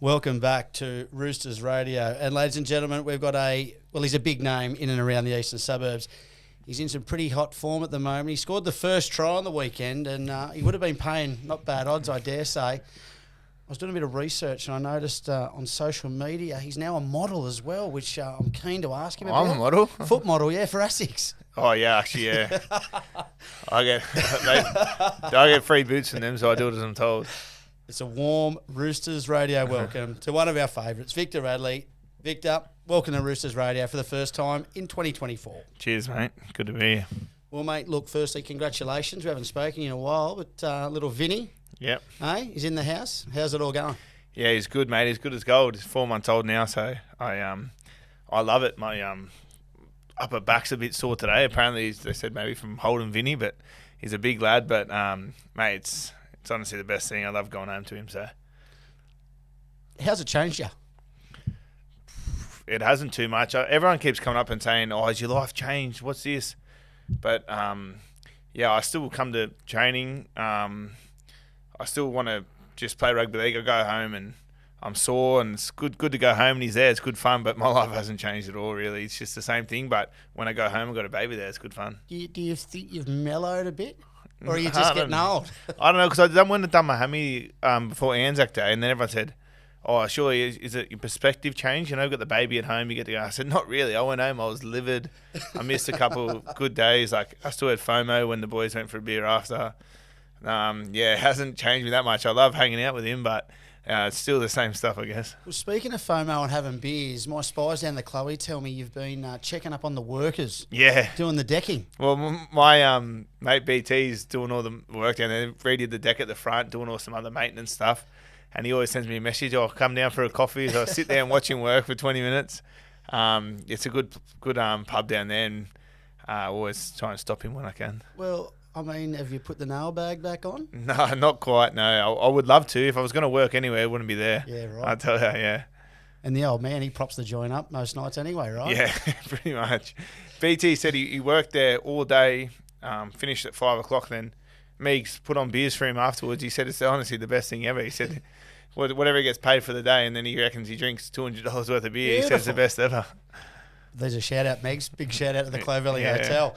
Welcome back to Roosters Radio. And ladies and gentlemen, we've got he's a big name in and around the eastern suburbs. He's in some pretty hot form at the moment. He scored the first try on the weekend and he would have been paying not bad odds, I dare say. I was doing a bit of research and I noticed on social media he's now a model as well, which I'm keen to ask him about. I'm a model? Foot model, yeah, for ASICS. Oh, yeah, actually, yeah. I get free boots from them, so I do it as I'm told. It's a warm Roosters Radio welcome to one of our favourites, Victor Radley. Victor, welcome to Roosters Radio for the first time in 2024. Cheers, mate. Good to be here. Well, mate, look, firstly, congratulations. We haven't spoken in a while, but little Vinny, yep. Hey, he's in the house. How's it all going? Yeah, he's good, mate. He's good as gold. He's 4 months old now, so I love it. My upper back's a bit sore today. Apparently, they said maybe from holding Vinny, but he's a big lad. But, mate, it's honestly the best thing. I love going home to him. So, how's it changed you? It hasn't too much. Everyone keeps coming up and saying, "Oh, has your life changed? What's this?" But yeah, I still come to training. I still want to just play rugby league. I go home and I'm sore, and it's good to go home and he's there. It's good fun, but my life hasn't changed at all, really. It's just the same thing. But when I go home, I've got a baby there. It's good fun. Do you think you've mellowed a bit? Or are you just getting old? I don't know, because I went and done my hammy before Anzac Day, and then everyone said, "Oh, surely is it your perspective change? You know, you've got the baby at home, you get to go." I said, "Not really. I went home, I was livid. I missed a couple good days. Like, I still had FOMO when the boys went for a beer after." Yeah, it hasn't changed me that much. I love hanging out with him, but it's still the same stuff, I guess. Well, speaking of FOMO and having beers, my spies down the Chloe tell me you've been checking up on the workers. Yeah. Doing the decking. Well, my mate BT's doing all the work down there. Redid the deck at the front, doing all some other maintenance stuff. And he always sends me a message, "Oh, come down for a coffee." So I sit there and watch him work for 20 minutes. It's a good pub down there, and always try and stop him when I can. Well, I mean, have you put the nail bag back on? No, not quite, no. I would love to. If I was going to work anywhere, I wouldn't be there. Yeah, right. I tell you, yeah. And the old man, he props the joint up most nights anyway, right? Yeah, pretty much. BT said he worked there all day, finished at 5 o'clock, then Meeks put on beers for him afterwards. He said it's honestly the best thing ever. He said whatever he gets paid for the day, and then he reckons he drinks $200 worth of beer. Beautiful. He says it's the best ever. There's a shout out, Megs. Big shout out to the Clover Valley Hotel.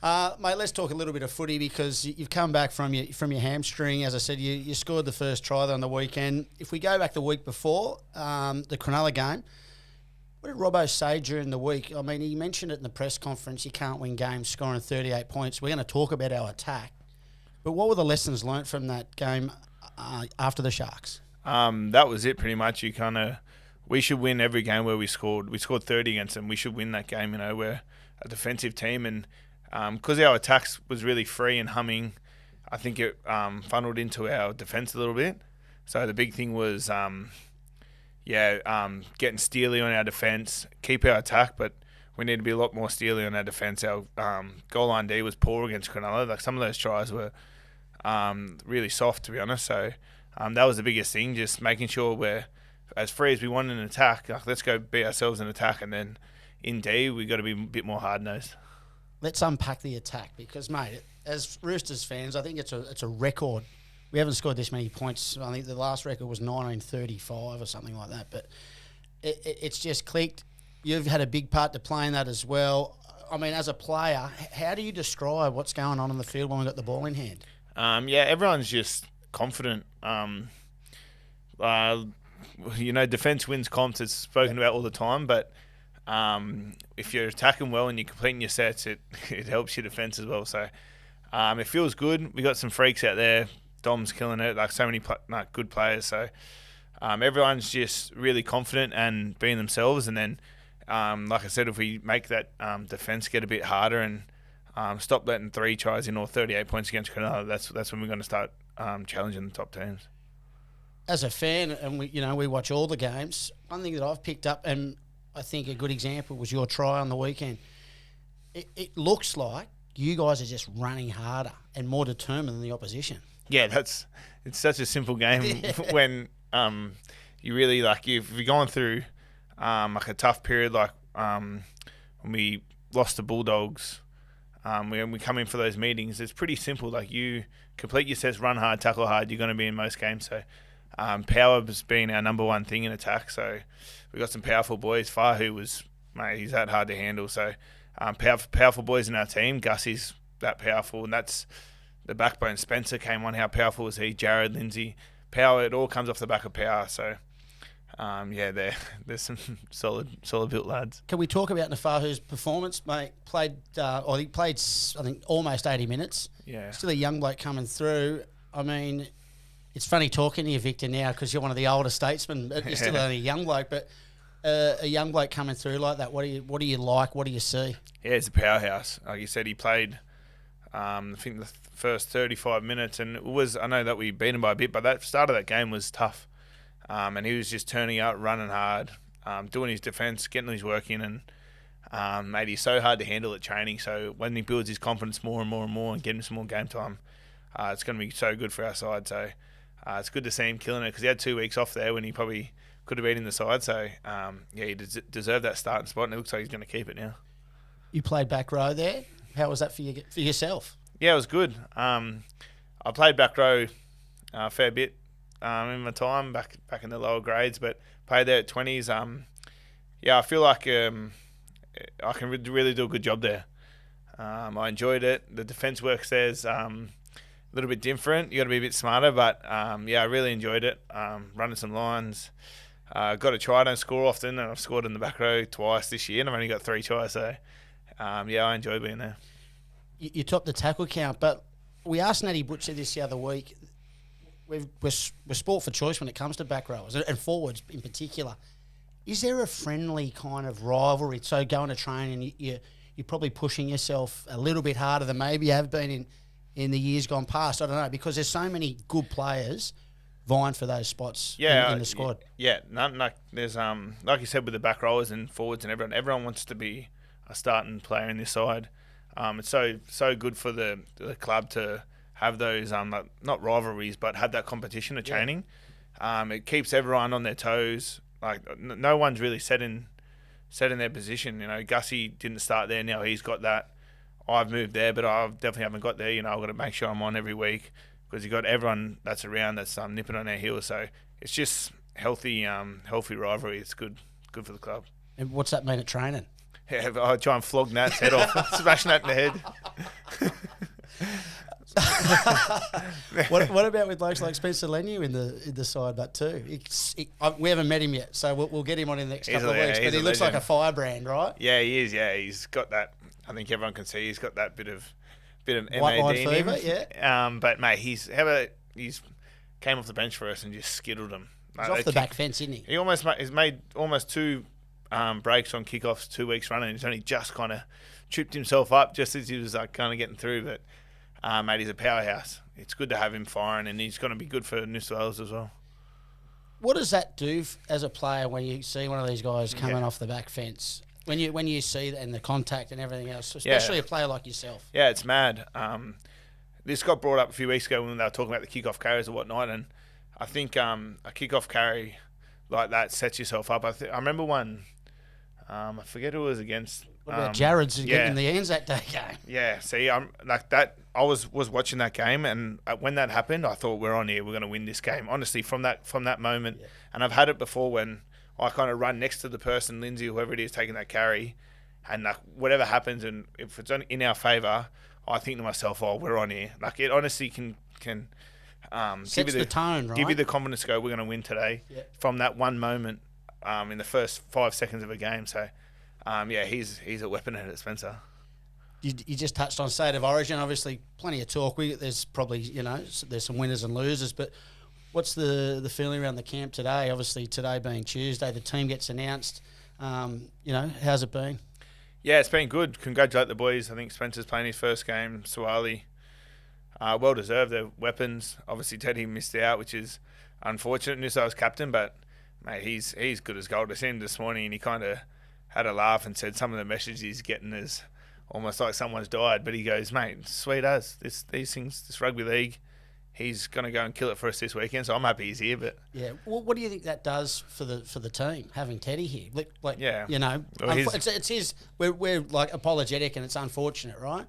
Mate, let's talk a little bit of footy because you've come back from your hamstring. As I said, you scored the first try there on the weekend. If we go back the week before, the Cronulla game, what did Robbo say during the week? I mean, he mentioned it in the press conference, you can't win games scoring 38 points. We're going to talk about our attack. But what were the lessons learnt from that game after the Sharks? That was it pretty much. We should win every game where we scored. We scored 30 against them. We should win that game. You know, we're a defensive team, and because our attacks was really free and humming, I think it funneled into our defence a little bit. So the big thing was, getting steely on our defence, keep our attack, but we need to be a lot more steely on our defence. Our goal line D was poor against Cronulla. Like, some of those tries were really soft, to be honest. So that was the biggest thing, just making sure we're as free as we want in an attack. Like, let's go beat ourselves in attack, and then in D, we've got to be a bit more hard-nosed. Let's unpack the attack because, mate, as Roosters fans, I think it's a record. We haven't scored this many points. I think the last record was 1935 or something like that. But it's just clicked. You've had a big part to play in that as well. I mean, as a player, how do you describe what's going on the field when we've got the ball in hand? Everyone's just confident. Defence wins comps. It's spoken about all the time, but if you're attacking well and you're completing your sets, it helps your defence as well. So it feels good. We got some freaks out there. Dom's killing it. Like, so many good players. So everyone's just really confident and being themselves. And then, like I said, if we make that defence get a bit harder and stop letting 3 tries in or 38 points against Cronulla, that's when we're going to start challenging the top teams. As a fan, and we watch all the games, one thing that I've picked up, and I think a good example was your try on the weekend. It looks like you guys are just running harder and more determined than the opposition. Yeah, it's such a simple game when you really, like, if you're going through like a tough period, like when we lost the Bulldogs, when we come in for those meetings, it's pretty simple. Like, you complete your sets, run hard, tackle hard, you're going to be in most games. So Power has been our number one thing in attack. So we've got some powerful boys. Fahu was, mate, he's that hard to handle. So powerful boys in our team. Gussie's that powerful, and that's the backbone. Spencer came on. How powerful was he? Jared, Lindsay. Power, it all comes off the back of Power. So, there's some solid built lads. Can we talk about Nafahu's performance, mate? He played, I think, almost 80 minutes. Yeah. Still a young bloke coming through. I mean, it's funny talking to you, Victor, now because you're one of the older statesmen. You're still only a young bloke, but a young bloke coming through like that, what do you like? What do you see? Yeah, he's a powerhouse. Like you said, he played, I think, the first 35 minutes, and I know that we beat him by a bit, but that start of that game was tough. And he was just turning out, running hard, doing his defence, getting his work in, and mate, he's so hard to handle at training. So when he builds his confidence more and more and more and getting some more game time, it's going to be so good for our side. So it's good to see him killing it because he had 2 weeks off there when he probably could have been in the side. So he deserved that starting spot, and it looks like he's going to keep it now. You played back row there. How was that for yourself? Yeah, it was good. I played back row a fair bit in my time back in the lower grades, but played there at 20s. I feel like I can really do a good job there. I enjoyed it. The defence work there's a little bit different. You got to be a bit smarter, but I really enjoyed it. Running some lines. Got a try, don't score often, and I've scored in the back row twice this year, and I've only got 3 tries, so I enjoyed being there. You topped the tackle count, but we asked Natty Butcher this the other week. We're sport for choice when it comes to back rowers and forwards in particular. Is there a friendly kind of rivalry? So going to train and you're probably pushing yourself a little bit harder than maybe you have been in the years gone past. I don't know, because there's so many good players vying for those spots in the squad. There's like you said with the back rowers and forwards and everyone wants to be a starting player in this side. It's so good for the club to have those not rivalries, but have that competition of training. It keeps everyone on their toes. Like no one's really set in their position. You know, Gussie didn't start there. Now he's got that. I've moved there, but I definitely haven't got there. You know, I've got to make sure I'm on every week because you've got everyone that's around that's nipping on their heels. So it's just healthy rivalry. It's good for the club. And what's that mean at training? Yeah, I try and flog Nat's head off, smash Nat in the head. What about with blokes like Spencer Leniu in the side, but too? We haven't met him yet, so we'll get him on in the next couple of weeks. But he looks like a firebrand, right? Yeah, he is. Yeah, he's got that. I think everyone can see he's got that bit of white MAD in fever, him. yeah. But mate, he's came off the bench for us and just skittled him. He's off the back fence, isn't he? He's made almost 2 breaks on kickoffs 2 weeks running. He's only just kind of tripped himself up just as he was kind of getting through. But mate, he's a powerhouse. It's good to have him firing, and he's going to be good for New South Wales as well. What does that do as a player when you see one of these guys coming off the back fence? When you see that and the contact and everything else, especially a player like yourself. Yeah, it's mad. This got brought up a few weeks ago when they were talking about the kickoff carries and whatnot, and I think a kickoff carry like that sets yourself up. I remember one. I forget who it was against. What about Jared's getting the Anzac Day game? Yeah, see, like that. I was watching that game, and when that happened, I thought we're on here. We're going to win this game. Honestly, from that moment, and I've had it before when I kind of run next to the person, Lindsay, whoever it is, taking that carry, and whatever happens, and if it's in our favour, I think to myself, "Oh, we're on here." Like it honestly can sets the tone, right? Give you the confidence to go, "We're going to win today." From that one moment, in the first 5 seconds of a game. So, he's a weapon at it, Spencer. You just touched on State of Origin. Obviously, plenty of talk. There's probably there's some winners and losers, but what's the feeling around the camp today? Obviously, today being Tuesday, the team gets announced. How's it been? Yeah, it's been good. Congratulate the boys. I think Spencer's playing his first game. Suwali, well deserved. Their weapons. Obviously, Teddy missed out, which is unfortunate. New South Wales captain, but mate, he's good as gold. I seen him this morning, and he kind of had a laugh and said some of the messages he's getting is almost like someone's died. But he goes, mate, sweet as these things, this rugby league. He's going to go and kill it for us this weekend, so I'm happy he's here. But yeah, well, what do you think that does for the team having Teddy here? It's his. We're like apologetic, and it's unfortunate, right?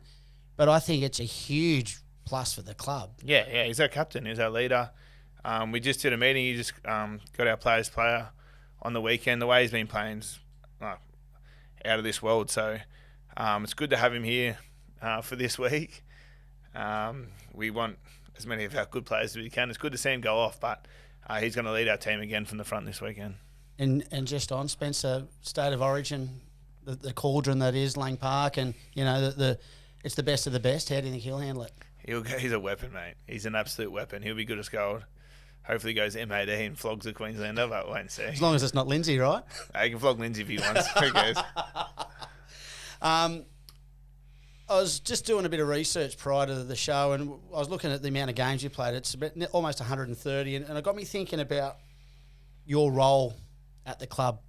But I think it's a huge plus for the club. Yeah, he's our captain, he's our leader. We just did a meeting. He just got our players player on the weekend. The way he's been playing is out of this world. So it's good to have him here for this week. We want as many of our good players as we can. It's good to see him go off, but he's going to lead our team again from the front this weekend. And just on Spencer, State of Origin, the cauldron that is Lang Park, and it's the best of the best. How do you think he'll handle it? He's a weapon, mate. He's an absolute weapon. He'll be good as gold. Hopefully he goes MAD and flogs a Queenslander, but wait and see. As long as it's not Lindsay, right? He can flog Lindsay if he wants. Who cares? I was just doing a bit of research prior to the show, and I was looking at the amount of games you played. It's about almost 130, and it got me thinking about your role at the club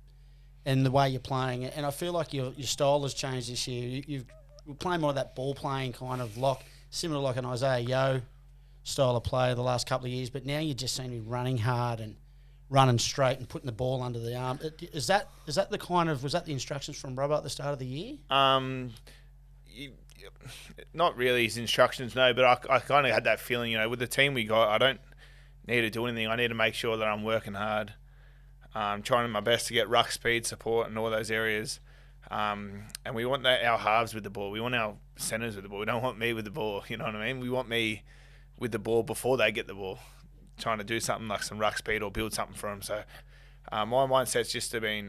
and the way you're playing it. And I feel like your style has changed this year. You're playing more of that ball-playing kind of lock, similar to like an Isaiah Yeo style of play the last couple of years, but now you just seem to be running hard and running straight and putting the ball under the arm. Was that the instructions from Robbo at the start of the year? Not really his instructions, no, but I kind of had that feeling, with the team we got, I don't need to do anything. I need to make sure that I'm working hard, trying my best to get ruck speed, support, and all those areas. And we want our halves with the ball. We want our centres with the ball. We don't want me with the ball, you know what I mean? We want me with the ball before they get the ball, trying to do something like some ruck speed or build something for them. So my mindset's just to be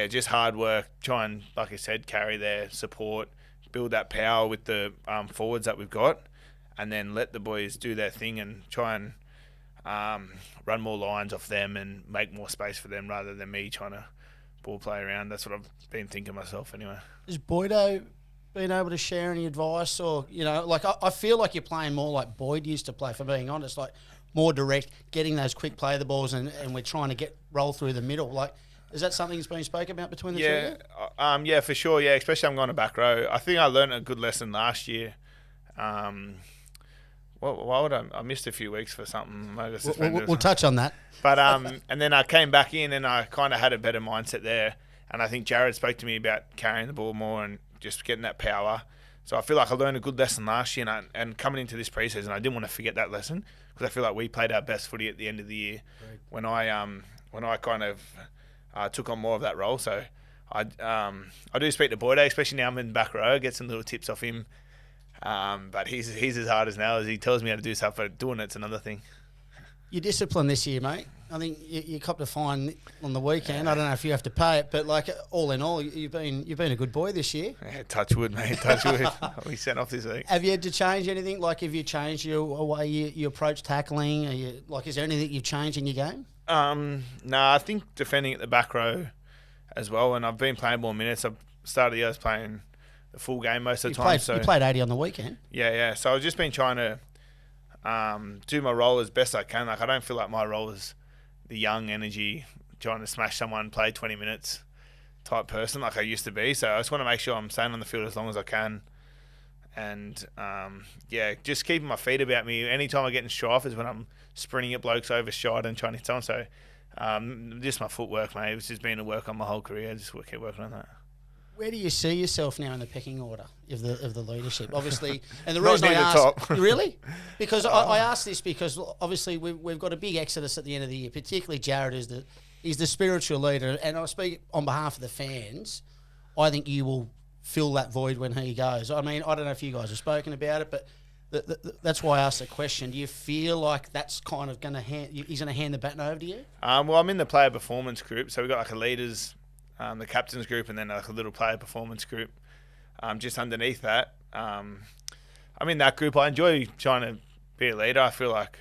just hard work, try and, like I said, carry their support, build that power with the forwards that we've got, and then let the boys do their thing and try and run more lines off them and make more space for them rather than me trying to ball play around. That's what I've been thinking myself anyway. Has Boydo been able to share any advice? Or, I feel like you're playing more like Boyd used to play, for being honest, like more direct, getting those quick play the balls, and we're trying to roll through the middle. Like, is that something that's been spoken about between the two of you? Yeah, for sure. Yeah, especially I'm going to back row. I think I learned a good lesson last year. Why would I missed a few weeks for something? We'll touch on that. But and then I came back in and I kind of had a better mindset there. And I think Jared spoke to me about carrying the ball more and just getting that power. So I feel like I learned a good lesson last year, and coming into this preseason, I didn't want to forget that lesson because I feel like we played our best footy at the end of the year when I kind of took on more of that role. So I do speak to Boydo, especially now I'm in the back row, get some little tips off him. But he's as hard as nails. He tells me how to do stuff, but doing it's another thing. You're disciplined this year, mate. I think you copped a fine on the weekend. I don't know if you have to pay it, but like all in all, you've been a good boy this year. Yeah, touch wood, mate. Touch wood. We sent off this week. Have you had to change anything? Like, have you changed your way you approach tackling? Is there anything you've changed in your game? No, I think defending at the back row as well. And I've been playing more minutes. I've started the year, I was playing the full game most of the time. You played 80 on the weekend. Yeah. So I've just been trying to do my role as best I can. Like, I don't feel like my role is the young energy, trying to smash someone, play 20 minutes type person like I used to be. So I just want to make sure I'm staying on the field as long as I can. And, just keeping my feet about me. Anytime I get in strife is when I'm sprinting at blokes over shot and trying to hit someone. So just my footwork, mate. It's just been a work on my whole career. Just keep working on that. Where do you see yourself now in the pecking order of the leadership? Obviously, and the Not reason I near the ask, top. Really, because I ask this because obviously we've got a big exodus at the end of the year. Particularly Jared is the spiritual leader, and I speak on behalf of the fans. I think you will fill that void when he goes. I mean, I don't know if you guys have spoken about it, but that's why I asked the question. Do you feel like that's kind of he's going to hand the baton over to you? Well, I'm in the player performance group, so we've got like a leaders. The captain's group, and then like a little player performance group just underneath that. I'm in that group. I enjoy trying to be a leader. I feel like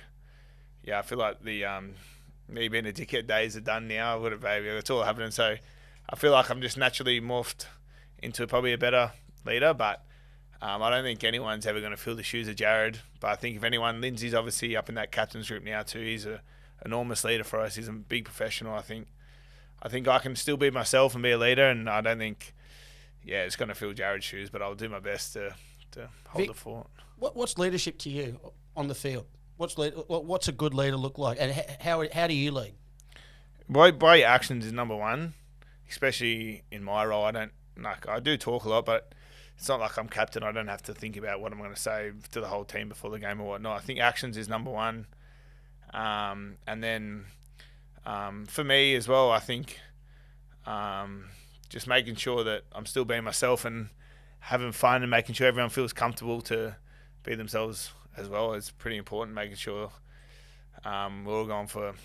the me being a dickhead days are done now. What a baby. It's all happening. So I feel like I'm just naturally morphed into probably a better leader, but I don't think anyone's ever going to fill the shoes of Jared. But I think if anyone, Lindsay's obviously up in that captain's group now too. He's an enormous leader for us. He's a big professional, I think I can still be myself and be a leader, and I don't think, it's going to fill Jared's shoes, but I'll do my best to hold the fort. What's leadership to you on the field? What's a good leader look like, and how do you lead? By actions is number one, especially in my role. I do talk a lot, but it's not like I'm captain. I don't have to think about what I'm going to say to the whole team before the game or whatnot. I think actions is number one. And then for me as well, I think just making sure that I'm still being myself and having fun and making sure everyone feels comfortable to be themselves as well is pretty important. Making sure we're all going for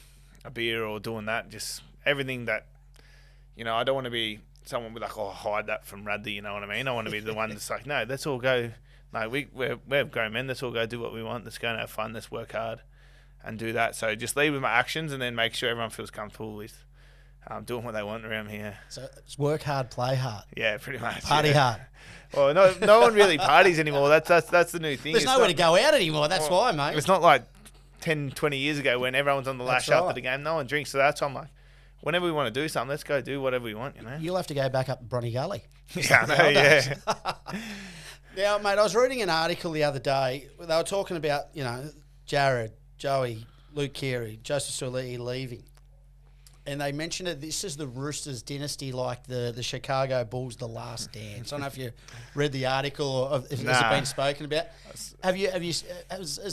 a beer or doing that. Just everything that, I don't want to be someone with like, hide that from Radley, you know what I mean? I want to be the one that's like, no, let's all go. No, we're grown men. Let's all go do what we want. Let's go and have fun. Let's work hard and do that. So just lead with my actions and then make sure everyone feels comfortable with doing what they want around here. So it's work hard, play hard. Yeah, pretty much. Party hard. Well, no one really parties anymore. That's the new thing. There's nowhere to go out anymore. That's why, mate. It's not like 10, 20 years ago when everyone's on the last shot of the game. No one drinks. So that's why I'm like, whenever we want to do something, let's go do whatever we want, You'll have to go back up Bronny Gully. Yeah, I know, yeah. Now, mate, I was reading an article the other day. They were talking about, Jared, Joey, Luke Keary, Joseph Suaalii leaving. And they mentioned that this is the Roosters dynasty, like the Chicago Bulls, the last dance. I don't know if you read the article or if it's been spoken about. Is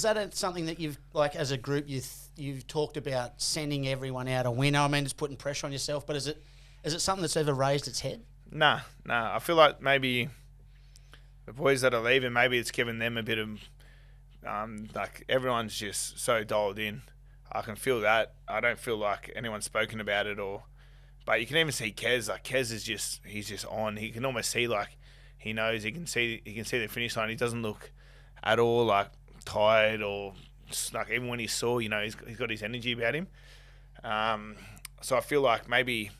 that something that you've, like, as a group, you've talked about sending everyone out a winner? I mean, it's putting pressure on yourself, but is it something that's ever raised its head? Nah. I feel like maybe the boys that are leaving, maybe it's given them a bit of, like, everyone's just so dialed in. I can feel that. I don't feel like anyone's spoken about it but you can even see Kez. Like, Kez is he's just on. He can almost see, like, he knows, he can see the finish line. He doesn't look at all like tired or like, even when he's sore, he's got his energy about him. So I feel like maybe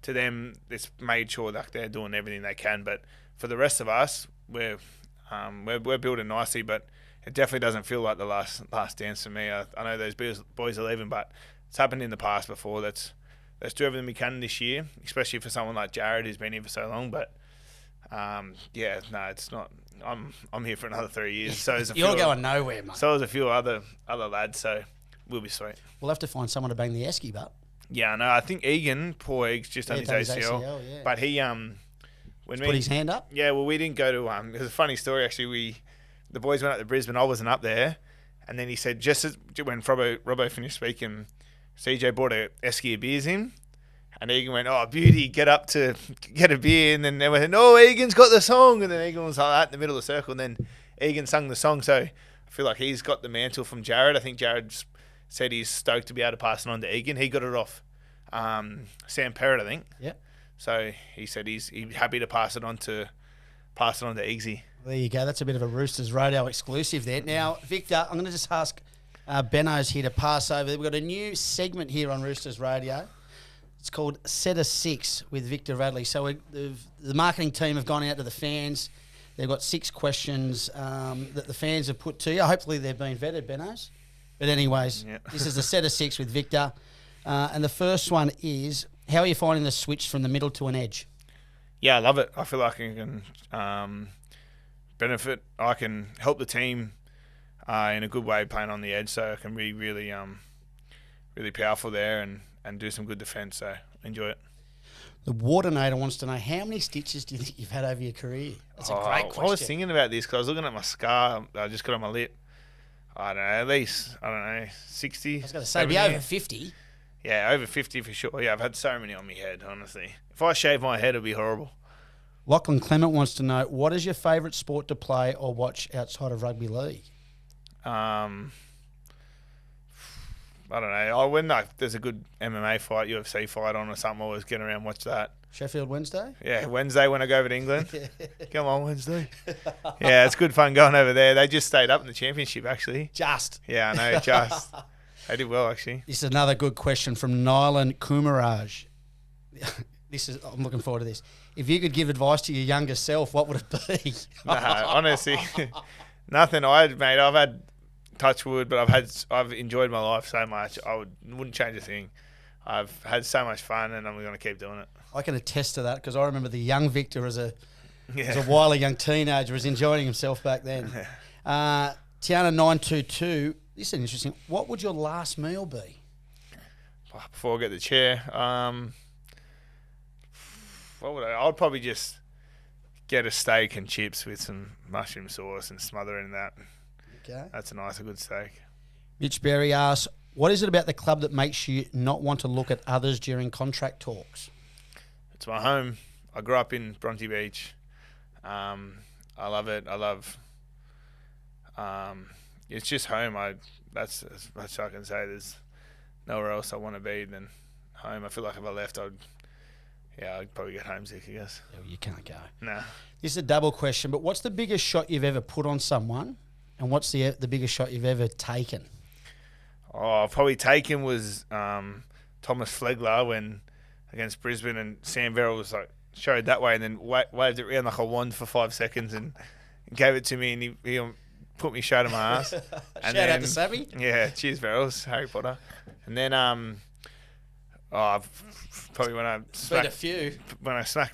to them it's made sure that they're doing everything they can. But for the rest of us, we're building nicely, but it definitely doesn't feel like the last dance for me. I know those boys are leaving, but it's happened in the past before. Let's do everything we can this year, especially for someone like Jared who's been here for so long. But it's not. I'm here for another 3 years. So you're going nowhere, mate. So there's a few other lads. So we'll be sweet. We'll have to find someone to bang the esky, but yeah, no, I think Egan, poor Eggs, just done his ACL. But he put his hand up. Yeah, well, we didn't go to. It was a funny story actually. The boys went up to Brisbane. I wasn't up there, and then he said just when Robbo finished speaking, CJ brought a esky of beers in, and Egan went, "Oh, beauty, get up to get a beer," and then they went, "No, Egan's got the song," and then Egan was like that in the middle of the circle, and then Egan sung the song. So I feel like he's got the mantle from Jared. I think Jared said he's stoked to be able to pass it on to Egan. He got it off Sam Perrott, I think. Yeah. So he said he's happy to pass it on to Eggsy. There you go. That's a bit of a Roosters Radio exclusive there. Now, Victor, I'm going to just ask Benno's here to pass over. We've got a new segment here on Roosters Radio. It's called Set of Six with Victor Radley. So the marketing team have gone out to the fans. They've got 6 questions that the fans have put to you. Hopefully they've been vetted, Benno's. But anyways, This is a Set of 6 with Victor. And the first one is, how are you finding the switch from the middle to an edge? Yeah, I love it. I feel like I can benefit. I can help the team in a good way playing on the edge, so I can be really powerful there and do some good defence. So enjoy it. The Waternator wants to know, how many stitches do you think you've had over your career? That's a great question. I was thinking about this because I was looking at my scar I just got on my lip. I don't know, at least, 60. I was going to say, be over 50. Yeah, over 50 for sure. Yeah, I've had so many on my head, honestly. If I shave my head, it'd be horrible. Lachlan Clement wants to know, what is your favourite sport to play or watch outside of rugby league? I don't know. When there's a good MMA fight, UFC fight on or something, I always get around and watch that. Sheffield Wednesday? Yeah, Wednesday when I go over to England. Come on, Wednesday. Yeah, it's good fun going over there. They just stayed up in the championship, actually. Just. Yeah, I know, just. They did well, actually. This is another good question from Nylan Kumaraj. I'm looking forward to this. If you could give advice to your younger self, what would it be? No, honestly, nothing. I've had touch wood, but I've enjoyed my life so much. I wouldn't change a thing. I've had so much fun, and I'm going to keep doing it. I can attest to that because I remember the young Victor as a wily young teenager was enjoying himself back then. Tiana922, this is interesting. What would your last meal be? Before I get the chair, what would I'd probably just get a steak and chips with some mushroom sauce and smother it in that. Okay. That's a good steak. Mitch Berry asks, what is it about the club that makes you not want to look at others during contract talks? It's my home. I grew up in Bronte Beach. I love it. It's just home. That's as much as I can say. There's nowhere else I want to be than home. I feel like if I left, I'd probably get homesick, I guess. Oh, you can't go. No. This is a double question, but what's the biggest shot you've ever put on someone, and what's the biggest shot you've ever taken? Oh, probably taken was Thomas Flegler when against Brisbane, and Sam Verrill was like showed that way and then waved it around like a wand for 5 seconds and gave it to me, and he put me straight on my ass. Shout out to Sammy. Yeah, cheers Verrills, Harry Potter. And then probably when I smacked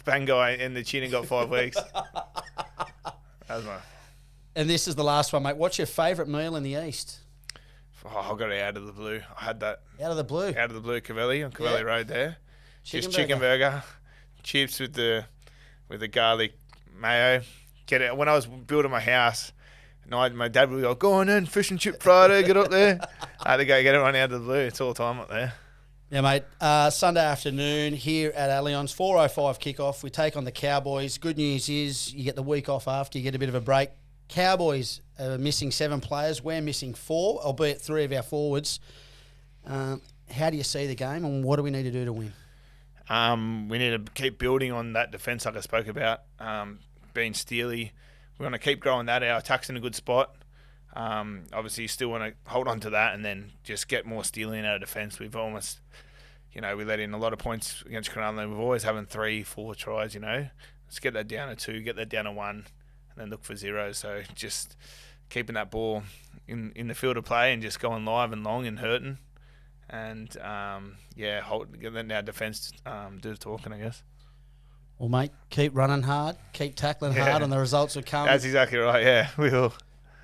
Bangai in the chin and got 5 weeks. That was my. And this is the last one, mate. What's your favourite meal in the East? I got it out of the blue. I had that. Out of the blue? Out of the blue, Cavelli on Cavelli Road there. Chicken burger. Chips with the garlic mayo. Get it. When I was building my house, my dad would go on in, fish and chip Friday, get up there. I had to go get it right out of the blue. It's all the time up there. Yeah, mate. Sunday afternoon here at Allianz, 4:05 kickoff. We take on the Cowboys. Good news is you get the week off after, you get a bit of a break. Cowboys are missing 7 players. We're missing 4, albeit 3 of our forwards. How do you see the game, and what do we need to do to win? We need to keep building on that defence like I spoke about, being steely. We want to keep growing that. Our attack's in a good spot. Obviously, you still want to hold on to that and then just get more steely in our defence. We've almost, we let in a lot of points against Cronulla. We've always having 3-4 tries, Let's get that down to 2, get that down to 1, and then look for 0. So just keeping that ball in the field of play and just going live and long and hurting. And, letting our defence do the talking, I guess. Well, mate, keep running hard, keep tackling hard, and the results will come. That's exactly right, yeah. We will.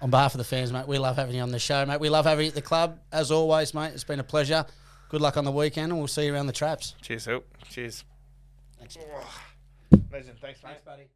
On behalf of the fans, mate, we love having you on the show, mate. We love having you at the club. As always, mate, it's been a pleasure. Good luck on the weekend, and we'll see you around the traps. Cheers, Hope. Cheers. Thanks. Amazing. Thanks, mate. Thanks, buddy.